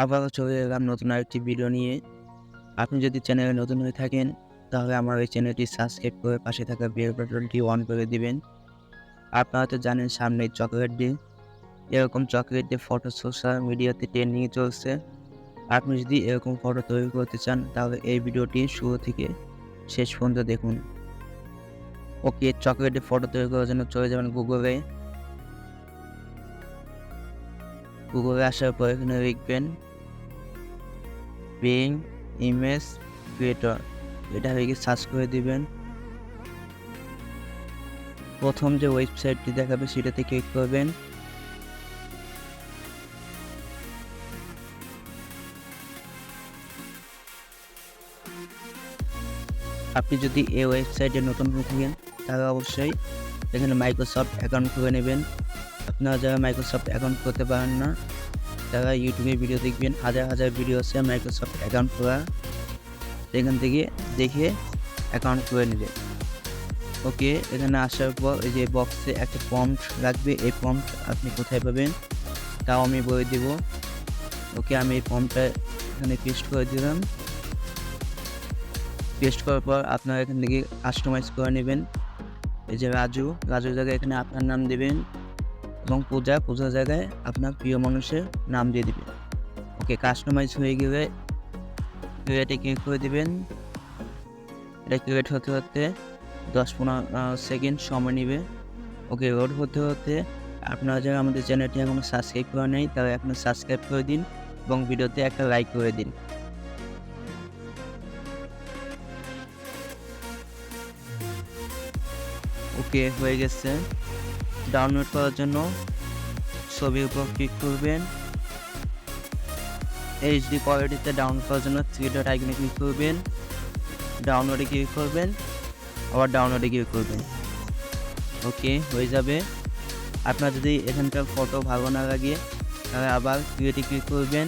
আবারও চলে এলাম নতুন আরেকটি ভিডিও নিয়ে। আপনি যদি চ্যানেলে নতুন হয়ে থাকেন, তাহলে আমার এই চ্যানেলটি সাবস্ক্রাইব করে পাশে থাকা বেল বাটনটি অন করে দিবেন। আপনারা তো জানেন সামনেই চকোলেট ডে। এরকম চকোলেট ডে ফটো সোশ্যাল মিডিয়াতে ট্রেন্ডিংয়ে চলছে। আপনি যদি এরকম ফটো তৈরি করতে চান, তাহলে এই ভিডিওটি শুরু থেকে শেষ পর্যন্ত দেখুন। ওকে, চকোলেট ডে ফটো তৈরি করার জন্য চলে যাবেন গুগলে। গুগলে আসার পর এখানে লিখবেন বিং ইমেজ ক্রিয়েটর। এটা লিখে সার্চ করে দিবেন। প্রথম যে ওয়েবসাইটটি দেখাবে সেটাতে ক্লিক করবেন। আপনি যদি এই ওয়েবসাইটে নতুন হয়ে থাকেন, তাহলে অবশ্যই এখানে মাইক্রোসফট অ্যাকাউন্ট খুলে নেবেন। আপনারা যারা মাইক্রোসফট অ্যাকাউন্ট করতে পারেন না, তারা ইউটিউবে ভিডিও দেখবেন, হাজার হাজার ভিডিও আছে মাইক্রোসফট অ্যাকাউন্ট খোলা। এখান থেকে দেখে অ্যাকাউন্ট খুলে নেবেন। ওকে, এখানে আসার পর এই যে বক্সে একটা প্রম্পট লাগবে। এই প্রম্পট আপনি কোথায় পাবেন তাও আমি বলে দিব। ওকে, আমি এই প্রম্পটটা এখানে পেস্ট করে দিলাম। পেস্ট করার পর আপনারা এখান থেকে কাস্টমাইজ করে নেবেন। এই যে রাজুর জায়গায় এখানে আপনার নাম দেবেন এবং পূজার জায়গায় আপনার প্রিয় মানুষের নাম দিয়ে দিবেন। ওকে, কাস্টমাইজ হয়ে গেলে ক্রিয়েটে ক্লিক করে দিবেন। এটা ক্রিয়েট হতে হতে 10-15 সেকেন্ড সময় নেবে। ওকে, লোড হতে হতে আপনারা যারা আমাদের চ্যানেলটি এখনো সাবস্ক্রাইব করা নেই, তারা এখন সাবস্ক্রাইব করে দিন এবং ভিডিওতে একটা লাইক করে দিন। ওকে, হয়ে গেছে। ডাউনলোড করার জন্য ছবির উপর ক্লিক করবেন। এইচডি কোয়ালিটিতে ডাউনলোড করার জন্য থ্রি ডট আইকনে ক্লিক করবেন। ডাউনলোডে ক্লিক করবেন, আবার ডাউনলোডে ক্লিক করবেন। ওকে, হয়ে যাবে। আপনার যদি এখানকার ফটো ভালো না লাগে, তাহলে আবার ক্রিয়েটে ক্লিক করবেন,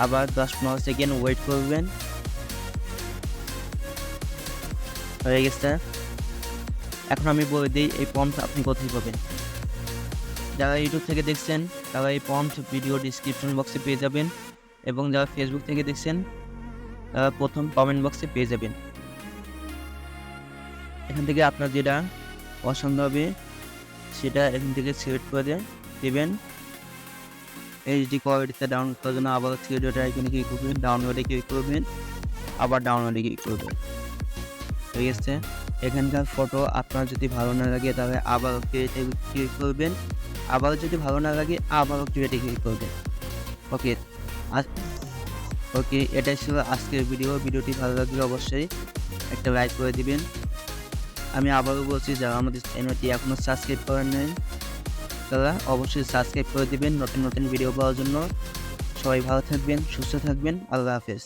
আবার 10-15 সেকেন্ড ওয়েট করবেন। হয়ে গেছে। এখন আমি বলে দিই এই প্রম্পট আপনি কোথায় পাবেন। যারা ইউটিউব থেকে দেখছেন, তারা এই প্রম্পট ভিডিও ডিসক্রিপশন বক্সে পেয়ে যাবেন, এবং যারা ফেসবুক থেকে দেখছেন, তারা প্রথম কমেন্ট বক্সে পেয়ে যাবেন। এখান থেকে আপনার যেটা পছন্দ হবে সেটা এখান থেকে সিলেক্ট করে দেবেন। এইচডি কোয়ালিটিতে ডাউনলোড করার জন্য আবার থ্রি ডট আইকনে ক্লিক করবেন, ডাউনলোডে ক্লিক করবেন, আবার ডাউনলোডে ক্লিক করবেন। হয়ে গেছে। এখানকার ফটো আপনার যদি ভালো না লাগে, তাহলে আবার ক্রিয়েটে ক্লিক করবেন, আবার যদি ভালো না লাগে আবারও ক্রিয়েটে ক্লিক করবেন। ওকে, ওকে, এটাই ছিল আজকের ভিডিওটি ভালো লাগলে অবশ্যই একটা লাইক করে দিবেন। আমি আবারও বলছি, যারা আমাদের চ্যানেলটি এখনও সাবস্ক্রাইব করেন নাই, তারা অবশ্যই সাবস্ক্রাইব করে দিবেন নতুন নতুন ভিডিও পাওয়ার জন্য। সবাই ভালো থাকবেন, সুস্থ থাকবেন। আল্লাহ হাফেজ।